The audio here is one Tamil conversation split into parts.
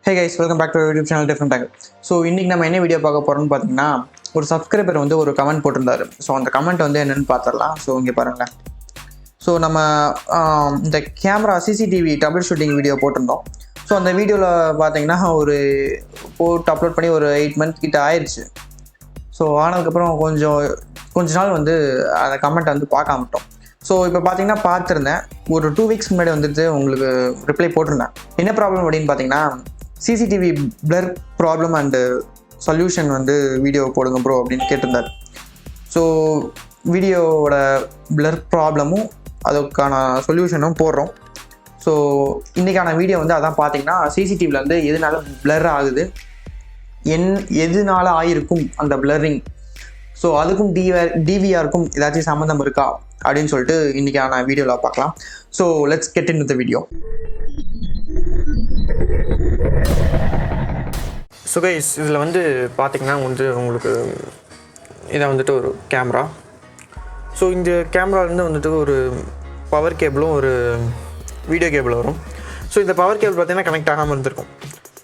Hey guys, welcome back to our YouTube channel Different Angle. So இன்னைக்கு நம்ம என்ன வீடியோ பார்க்க போறோம்னு பார்த்தீங்கன்னா ஒரு சப்ஸ்கிரைபர் வந்து ஒரு கமெண்ட் போட்டிருந்தாரு. ஸோ அந்த கமெண்ட் வந்து என்னன்னு பார்த்துடலாம். ஸோ இங்கே பாருங்களேன். ஸோ நம்ம இந்த camera CCTV double shooting video போட்டிருந்தோம். ஸோ அந்த வீடியோவில் பார்த்தீங்கன்னா ஒரு போட்டு அப்லோட் பண்ணி ஒரு 8 months கிட்ட ஆயிடுச்சு. ஸோ ஆனதுக்கப்புறம் கொஞ்ச நாள் வந்து அந்த கமெண்ட்டை வந்து பார்க்க மாட்டோம். ஸோ இப்போ பார்த்தீங்கன்னா பார்த்துருந்தேன். ஒரு 2 weeks முன்னாடி வந்துட்டு உங்களுக்கு ரிப்ளை போட்டிருந்தேன். என்ன ப்ராப்ளம் அப்படின்னு பார்த்தீங்கன்னா CCTV blur problem and solution வந்து வீடியோ போடுங்க ப்ரோ அப்படின்னு கேட்டிருந்தார். ஸோ வீடியோவோட பிளர் ப்ராப்ளமும் அதுக்கான சொல்யூஷனும் போடுறோம். ஸோ இன்றைக்கான வீடியோ வந்து அதான் பார்த்தீங்கன்னா சிசிடிவியில் வந்து எதனால பிளர் ஆகுது, எதனால ஆகிருக்கும் அந்த பிளரிங், ஸோ அதுக்கும் டிவிஆருக்கும் ஏதாச்சும் சம்மந்தம் இருக்கா அப்படின்னு சொல்லிட்டு இன்றைக்கான வீடியோவில் பார்க்கலாம். So let's get in the video. So guys, இதில் வந்து பார்த்திங்கன்னா வந்து உங்களுக்கு இதை வந்துட்டு ஒரு கேமரா. ஸோ இந்த கேமராலேருந்து வந்துட்டு ஒரு பவர் கேபிளும் ஒரு வீடியோ கேபிள் வரும். ஸோ இந்த பவர் கேபிள் பார்த்திங்கன்னா கனெக்ட் ஆகாமல் இருந்திருக்கும்.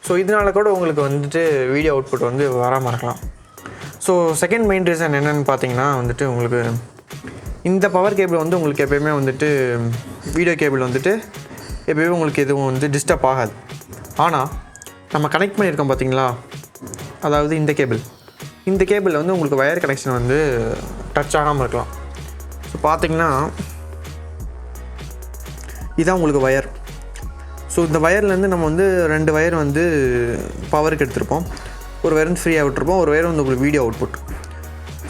ஸோ இதனால கூட உங்களுக்கு வந்துட்டு வீடியோ அவுட்புட் வந்து வராமல் இருக்கலாம். ஸோ செகண்ட் மெயின் ரீசன் என்னென்னு பார்த்தீங்கன்னா வந்துட்டு உங்களுக்கு இந்த பவர் கேபிள் வந்து உங்களுக்கு எப்போயுமே வந்துட்டு வீடியோ கேபிள் வந்துட்டு எப்போயுமே உங்களுக்கு எதுவும் வந்து டிஸ்டர்ப் ஆகாது. ஆனால் நம்ம கனெக்ட் பண்ணியிருக்கோம் பார்த்தீங்களா, அதாவது இந்த கேபிள் வந்து உங்களுக்கு வயர் கனெக்ஷன் வந்து டச் ஆகாமல் இருக்கலாம். ஸோ பார்த்திங்கன்னா இதுதான் உங்களுக்கு வயர். ஸோ இந்த வயர்லேருந்து நம்ம வந்து 2 வயர் வந்து பவருக்கு எடுத்திருப்போம். ஒரு வயர் வந்து ஃப்ரீயாக விட்டுருப்போம், ஒரு வயர் வந்து உங்களுக்கு வீடியோ அவுட்புட்.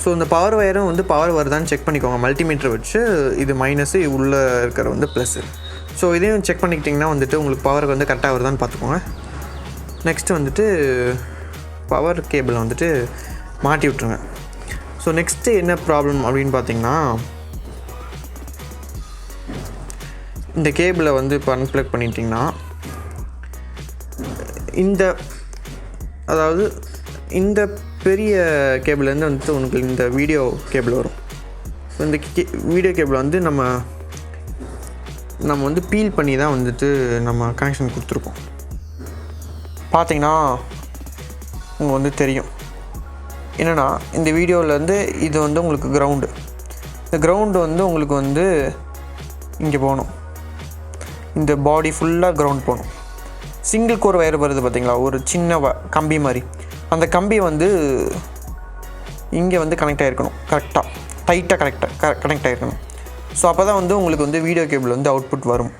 ஸோ இந்த பவர் வயரும் வந்து பவர் வருதான்னு செக் பண்ணிக்கோங்க. மல்டிமீட்டர் வச்சு இது மைனஸு, உள்ளே இருக்கிற வந்து ப்ளஸ்ஸு. ஸோ இதையும் செக் பண்ணிக்கிட்டிங்கன்னா வந்துட்டு உங்களுக்கு பவருக்கு வந்து கரெக்டாக வருதான்னு பார்த்துக்கோங்க. நெக்ஸ்ட்டு வந்துட்டு பவர் கேபிள் வந்துட்டு மாட்டி விட்ருங்க. ஸோ நெக்ஸ்ட்டு என்ன ப்ராப்ளம் அப்படின்னு பார்த்தீங்கன்னா இந்த கேபிளை வந்து இப்போ அன்ப்ளக் பண்ணிட்டிங்கன்னா இந்த பெரிய கேபிள்லேருந்து வந்துட்டு உங்களுக்கு இந்த வீடியோ கேபிள் வரும். இந்த வீடியோ கேபிள் வந்து நம்ம வந்து பீல் பண்ணி தான் வந்துட்டு நம்ம கனெக்ஷன் கொடுத்துருக்கோம். பார்த்தீங்கன்னா உங்களுக்கு வந்து தெரியும் என்னென்னா இந்த வீடியோவிலேருந்து இது வந்து உங்களுக்கு கிரவுண்டு. இந்த கிரவுண்டு வந்து உங்களுக்கு வந்து இங்கே போகணும். இந்த பாடி ஃபுல்லாக கிரவுண்ட் போகணும். சிங்கிள் கோர் வயர் வருது பார்த்தீங்களா, ஒரு சின்ன கம்பி மாதிரி. அந்த கம்பி வந்து இங்கே வந்து கனெக்ட் ஆகிருக்கணும், டைட்டாக கனெக்ட் ஆகிருக்கணும். ஸோ அப்போ தான் வந்து உங்களுக்கு வந்து வீடியோ கேபிள் வந்து அவுட்புட் வரும்.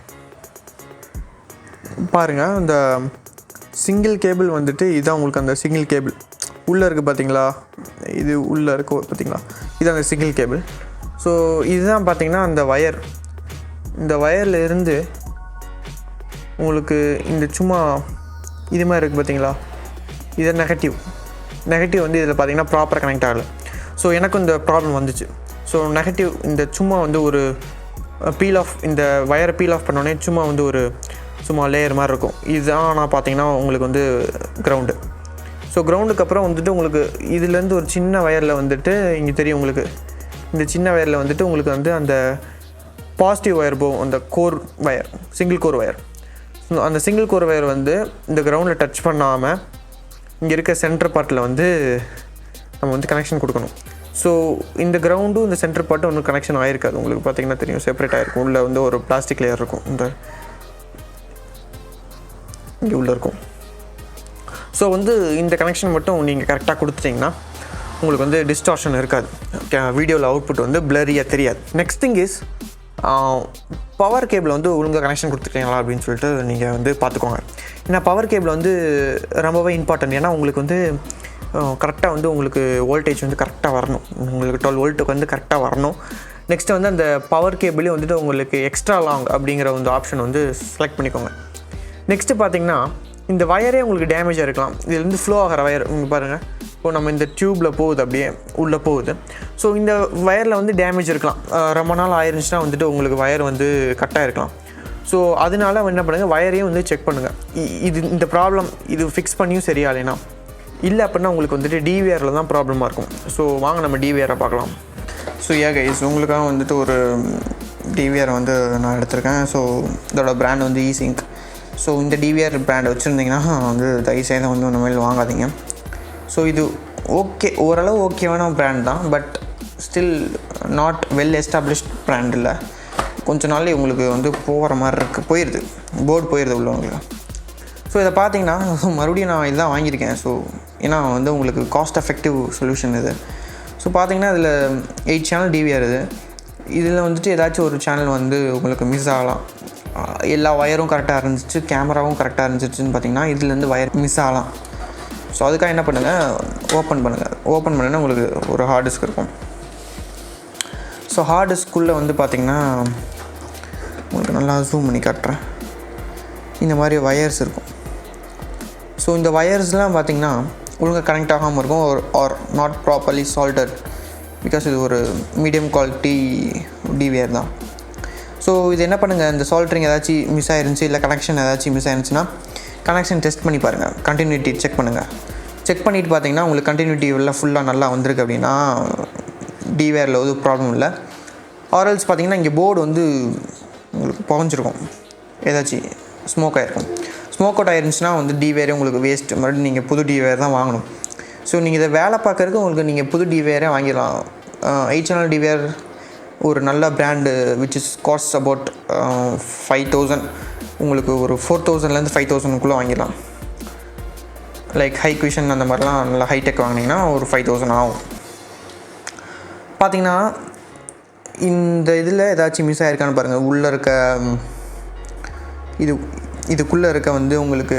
பாருங்கள், அந்த சிங்கிள் கேபிள் வந்துட்டு இதுதான் உங்களுக்கு அந்த சிங்கிள் கேபிள் உள்ளே இருக்குது பார்த்தீங்களா, இது உள்ளே இருக்குது பார்த்தீங்களா, இது அந்த சிங்கிள் கேபிள். ஸோ இதுதான் பார்த்தீங்கன்னா அந்த வயர். இந்த வயரில் இருந்து உங்களுக்கு இந்த சும்மா இது மாதிரி இருக்குது பார்த்தீங்களா, இது நெகட்டிவ் வந்து இதில் பார்த்தீங்கன்னா ப்ராப்பராக கனெக்ட் ஆகலை. ஸோ எனக்கும் இந்த ப்ராப்ளம் வந்துச்சு. ஸோ நெகட்டிவ் இந்த சும்மா வந்து ஒரு இந்த வயரை பீல் ஆஃப் பண்ணோடனே சும்மா வந்து ஒரு லேயர் மாதிரி இருக்கும். இதுதான் நான் பார்த்தீங்கன்னா உங்களுக்கு வந்து கிரவுண்டு. ஸோ கிரவுண்டுக்கு அப்புறம் வந்துட்டு உங்களுக்கு இதுலேருந்து ஒரு சின்ன வயரில் வந்துட்டு இங்கே தெரியும் உங்களுக்கு, இந்த சின்ன வயரில் வந்துட்டு உங்களுக்கு வந்து அந்த பாசிட்டிவ் வயர் போகும், அந்த core wire, single core wire. அந்த சிங்கிள் கோர் வயர் வந்து இந்த கிரவுண்டில் டச் பண்ணாமல் இங்கே இருக்க சென்டர் பார்ட்டில் வந்து நம்ம வந்து கனெக்ஷன் கொடுக்கணும். ஸோ இந்த கிரவுண்டும் இந்த சென்டர் பார்ட்டும் ஒன்றும் கனெக்ஷன் ஆகிருக்காது. உங்களுக்கு பார்த்திங்கன்னா தெரியும், செப்பரேட் ஆகிருக்கும். உள்ளே வந்து ஒரு பிளாஸ்டிக் லேயர் இருக்கும், இங்கே உள்ளே இருக்கும். ஸோ வந்து இந்த கனெக்ஷன் மட்டும் நீங்கள் கரெக்டாக கொடுத்துட்டிங்கன்னா உங்களுக்கு வந்து டிஸ்டார்ஷன் இருக்காது. வீடியோவில் அவுட்புட் வந்து பிளரியாக தெரியாது. Next thing is power cable வந்து ஒழுங்காக கனெக்ஷன் கொடுத்துட்டீங்களா அப்படின்னு சொல்லிட்டு நீங்கள் வந்து பார்த்துக்கோங்க. ஏன்னா பவர் கேபிள் வந்து ரொம்பவே இம்பார்ட்டன்ட். ஏன்னா உங்களுக்கு வந்து கரெக்டாக வந்து உங்களுக்கு வோல்டேஜ் வந்து கரெக்டாக வரணும். உங்களுக்கு 12 volt வந்து கரெக்டாக வரணும். நெக்ஸ்ட்டு வந்து அந்த பவர் கேபிளையும் வந்துட்டு உங்களுக்கு எக்ஸ்ட்ரா லாங் அப்படிங்கிற வந்து ஆப்ஷன் வந்து செலக்ட் பண்ணிக்கோங்க. நெக்ஸ்ட்டு பார்த்தீங்கன்னா இந்த வயரே உங்களுக்கு டேமேஜாக இருக்கலாம். இதுலேருந்து ஃப்ளோ ஆகிற வயர் இங்கே பாருங்கள், இப்போது நம்ம இந்த டியூப்பில் போகுது, அப்படியே உள்ளே போகுது. ஸோ இந்த வயரில் வந்து டேமேஜ் இருக்கலாம். ரொம்ப நாள் ஆயிருந்துச்சுன்னா வந்துட்டு உங்களுக்கு வயர் வந்து கட்டாக இருக்கலாம். ஸோ அதனால என்ன பண்ணுங்கள், வயரையும் வந்து செக் பண்ணுங்கள். இந்த ப்ராப்ளம் இது ஃபிக்ஸ் பண்ணியும் சரியாலேனா இல்லை அப்படின்னா உங்களுக்கு வந்துட்டு டிவிஆரில் தான் ப்ராப்ளமாக இருக்கும். ஸோ வாங்க நம்ம டிவிஆரை பார்க்கலாம். ஸோ கைஸ், உங்களுக்காக வந்துட்டு ஒரு டிவிஆர் வந்து நான் எடுத்திருக்கேன். ஸோ இதோட பிராண்ட் வந்து இசிங்க். ஸோ இந்த டிவிஆர் பிராண்ட் வச்சுருந்தீங்கன்னா வந்து தயவுசெய்து வந்து இந்த மாதிரி வாங்காதீங்க. ஸோ இது ஓகே, ஓரளவு ஓகேவான பிராண்ட் தான், but still not well established brand இல்லை. கொஞ்ச நாள்லேயே உங்களுக்கு வந்து போகிற மாதிரி இருக்குது, போயிடுது, போர்டு போயிடுது உள்ளவங்களுக்கு. ஸோ இதை பார்த்தீங்கன்னா மறுபடியும் நான் இதுதான் வாங்கியிருக்கேன். ஸோ ஏன்னா வந்து உங்களுக்கு காஸ்ட் எஃபெக்டிவ் சொல்யூஷன் இது. ஸோ பார்த்தீங்கன்னா இதில் 8 சேனல் டிவிஆர் இதில் வந்துட்டு ஏதாச்சும் ஒரு சேனல் வந்து உங்களுக்கு மிஸ் ஆகலாம். எல்லா வயரும் கரெக்டாக இருந்துச்சு, கேமராவும் கரெக்டாக இருந்துச்சுன்னு பார்த்தீங்கன்னா இதுலேருந்து வயர் மிஸ் ஆகலாம். ஸோ அதுக்காக என்ன பண்ணுங்கள், ஓப்பன் பண்ணுங்கள் உங்களுக்கு ஒரு ஹார்ட் டிஸ்க் இருக்கும். ஸோ ஹார்ட் டிஸ்க்குள்ளே வந்து பார்த்திங்கன்னா உங்களுக்கு நல்லா ஜூம் பண்ணி காட்டுறேன். இந்த மாதிரி வயர்ஸ் இருக்கும். ஸோ இந்த வயர்ஸ்லாம் பார்த்திங்கன்னா ஒழுங்காக கனெக்ட் ஆகாமல் இருக்கும், or not properly soldered, because இது ஒரு மீடியம் குவாலிட்டி டிவிஆர் தான். ஸோ இது என்ன பண்ணுங்கள், இந்த சால்ட்ரிங் ஏதாச்சும் மிஸ் ஆயிருந்துச்சு, இல்லை கனெக்ஷன் ஏதாச்சும் மிஸ் ஆயிருந்துச்சுன்னா கனெக்ஷன் டெஸ்ட் பண்ணி பாருங்கள், கண்டினியூட்டி செக் பண்ணுங்கள். செக் பண்ணிவிட்டு பார்த்தீங்கன்னா உங்களுக்கு கண்டினியூட்டி எல்லாம் ஃபுல்லாக நல்லா வந்திருக்கு அப்படின்னா டிவிஆரில் ஒரு ப்ராப்ளம் இல்லை. ஆர்எல்ஸ் பார்த்தீங்கன்னா இங்கே போர்டு வந்து உங்களுக்கு புகஞ்சிருக்கும், ஏதாச்சும் ஸ்மோக் ஆகிருக்கும். ஸ்மோக் அவுட் ஆயிருந்துச்சுன்னா வந்து டிவிஆரே உங்களுக்கு வேஸ்ட், மறுபடியும் நீங்கள் புது டிவிஆர் தான் வாங்கணும். ஸோ நீங்கள் இதை வேலை பார்க்குறதுக்கு உங்களுக்கு நீங்கள் புது டிவிஆரே வாங்கிடலாம். 8 சேனல் டிவிஆர் ஒரு நல்ல brand which is cost about 5000, உங்களுக்கு ஒரு 4000லேருந்து 5000க்குள்ளே வாங்கிடலாம். லைக் ஹை குவிஷன் அந்த மாதிரிலாம் நல்லா ஹைடெக் வாங்கினீங்கன்னா ஒரு 5000 ஆகும். பார்த்திங்கன்னா இந்த இதில் ஏதாச்சும் மிஸ் ஆகிருக்கான்னு பாருங்கள். உள்ளே இருக்க இதுக்குள்ளே இருக்க வந்து உங்களுக்கு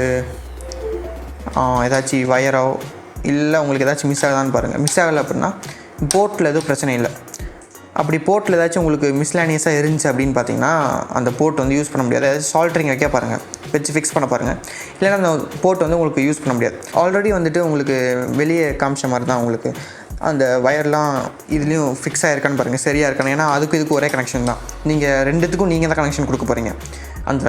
ஏதாச்சும் வயரோ இல்லை உங்களுக்கு ஏதாச்சும் மிஸ் ஆகுதான்னு பாருங்கள். மிஸ் ஆகலை அப்படின்னா போர்ட்டில் எதுவும் பிரச்சனை இல்லை. அப்படி போர்ட்டில் ஏதாச்சும் உங்களுக்கு மிஸ்லானியஸாக இருந்துச்சு அப்படின்னு பார்த்தீங்கன்னா அந்த போர்ட் வந்து யூஸ் பண்ண முடியாது. ஏதாச்சும் சால்ட்ரிங் வைக்க பாருங்கள், வச்சு ஃபிக்ஸ் பண்ண பாருங்கள். இல்லைன்னா அந்த போர்ட் வந்து உங்களுக்கு யூஸ் பண்ண முடியாது. ஆல்ரெடி வந்துட்டு உங்களுக்கு வெளியே காமிச்ச மாதிரி தான் உங்களுக்கு அந்த வயர்லாம் இதுலேயும் ஃபிக்ஸ் ஆகிருக்கான்னு பாருங்கள், சரியாக இருக்கான்னு. ஏன்னா இதுக்கு ஒரே கனெக்ஷன் தான், நீங்கள் ரெண்டுத்துக்கும் நீங்கள் தான் கனெக்ஷன் கொடுக்க போகிறீங்க. அந்த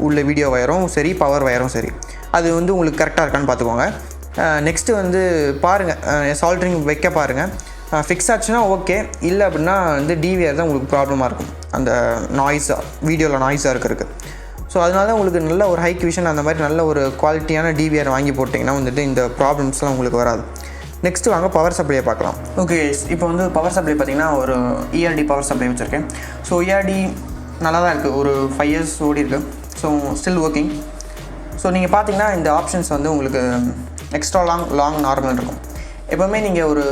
உள்ள வீடியோ வயரும் சரி, பவர் வயரும் சரி, அது வந்து உங்களுக்கு கரெக்டாக இருக்கான்னு பார்த்துக்கோங்க. நெக்ஸ்ட்டு வந்து பாருங்கள், சால்ட்ரிங் வைக்க பாருங்கள். ஃபிக்ஸ் ஆச்சுன்னா ஓகே, இல்லை அப்படின்னா வந்து டிவிஆர் தான் உங்களுக்கு ப்ராப்ளமாக இருக்கும், அந்த நாய்ஸாக வீடியோவில் நாய்ஸாக இருக்கிறதுக்கு. ஸோ அதனால தான் உங்களுக்கு நல்ல ஒரு ஹை விஷன் அந்த மாதிரி நல்ல ஒரு குவாலிட்டியான டிவிஆர் வாங்கி போட்டிங்கன்னா வந்துட்டு இந்த ப்ராப்ளம்ஸ்லாம் உங்களுக்கு வராது. நெக்ஸ்ட்டு வாங்க பவர் சப்ளையை பார்க்கலாம். ஓகே, இப்போ வந்து பவர் சப்ளை பார்த்திங்கன்னா ஒரு இஆர்டி பவர் சப்ளை வச்சுருக்கேன். ஸோ இஆர்டி நல்லா தான் இருக்குது, ஒரு 5 years ஓடி இருக்குது. So still working. ஸோ நீங்கள் பார்த்தீங்கன்னா இந்த ஆப்ஷன்ஸ் வந்து உங்களுக்கு எக்ஸ்ட்ரா லாங் நார்மல் இருக்கும். எப்போவுமே நீங்கள் ஒரு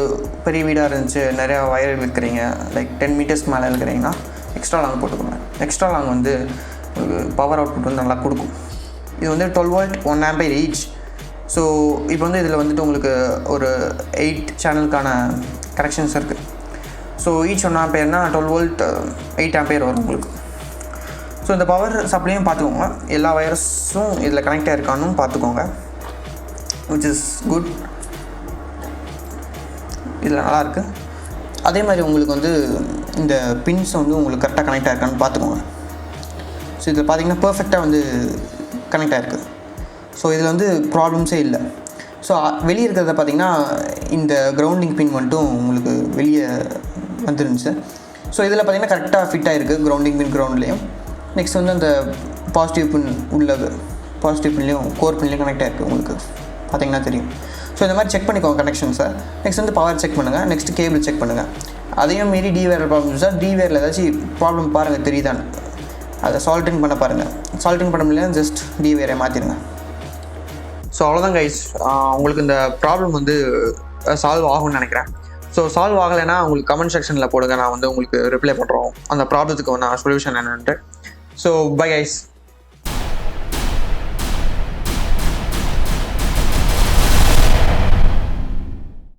பெரிய வீடாக இருந்துச்சு, நிறையா வயர் இருக்கிறீங்க, லைக் 10 meters மேலே இருக்கிறீங்கன்னா எக்ஸ்ட்ரா லாங் போட்டுக்கோங்க. எக்ஸ்ட்ரா லாங் வந்து உங்களுக்கு பவர் அவுட்புட் வந்து நல்லா கொடுக்கும். இது வந்து 12 volt 1 ampere ஈச். ஸோ இப்போ வந்து இதில் வந்துட்டு உங்களுக்கு ஒரு 8 சேனலுக்கான கனெக்ஷன்ஸ் இருக்குது. ஸோ ஈச் 1 ampereனா 12 volt 8 ampere வரும் உங்களுக்கு. ஸோ இந்த பவர் சப்ளையும் பார்த்துக்கோங்க, எல்லா வயர்ஸும் இதில் கனெக்ட் ஆகிருக்கானும் பார்த்துக்கோங்க, விச் இஸ் குட். இதில் நல்லாயிருக்கு. அதே மாதிரி உங்களுக்கு வந்து இந்த பின்ஸ் வந்து உங்களுக்கு கரெக்டாக கனெக்ட் ஆகிருக்கான்னு பார்த்துக்கோங்க. ஸோ இதில் பார்த்திங்கன்னா பர்ஃபெக்டாக வந்து கனெக்ட் ஆகிருக்கு. ஸோ இதில் வந்து ப்ராப்ளம்ஸே இல்லை. ஸோ வெளியே இருக்கிறத பார்த்திங்கன்னா இந்த கிரவுண்டிங் பின் மட்டும் உங்களுக்கு வெளியே வந்துருந்துச்சு. ஸோ இதில் பார்த்திங்கன்னா கரெக்டாக ஃபிட் ஆகிருக்கு, கிரவுண்டிங் பின் கிரவுண்ட்லேயும். நெக்ஸ்ட் வந்து அந்த பாசிட்டிவ் பின் உள்ளது, பாசிட்டிவ் பின்லேயும் கோர் பின்லேயும் கனெக்ட் ஆகிருக்கு, உங்களுக்கு பார்த்திங்கன்னா தெரியும். ஸோ இந்த மாதிரி செக் பண்ணிக்கோங்க கனெக்ஷன்ஸை. நெக்ஸ்ட் வந்து பவர் செக் பண்ணுங்கள், நெக்ஸ்ட்டு கேபிள் செக் பண்ணுங்கள். அதையும் மீறி டிவிஆர் ப்ராப்ளம் சார், டிவிஆரில் ஏதாச்சும் ப்ராப்ளம் பாருங்கள் தெரியுதான்னு, அதை சால்ட்ரிங் பண்ண பாருங்கள். சால்ட்ரிங் பண்ண முடியல ஜஸ்ட் டிவிஆரை மாற்றிடுங்க. ஸோ அவ்வளோதான் கைஸ், உங்களுக்கு இந்த ப்ராப்ளம் வந்து சால்வ் ஆகும்னு நினைக்கிறேன். ஸோ சால்வ் ஆகலைன்னா உங்களுக்கு கமெண்ட் செக்ஷனில் போடுங்க, நான் வந்து உங்களுக்கு ரிப்ளை பண்ணுறோம் அந்த ப்ராப்ளத்துக்கு நான் சொல்யூஷன் என்னன்ட்டு. So bye guys.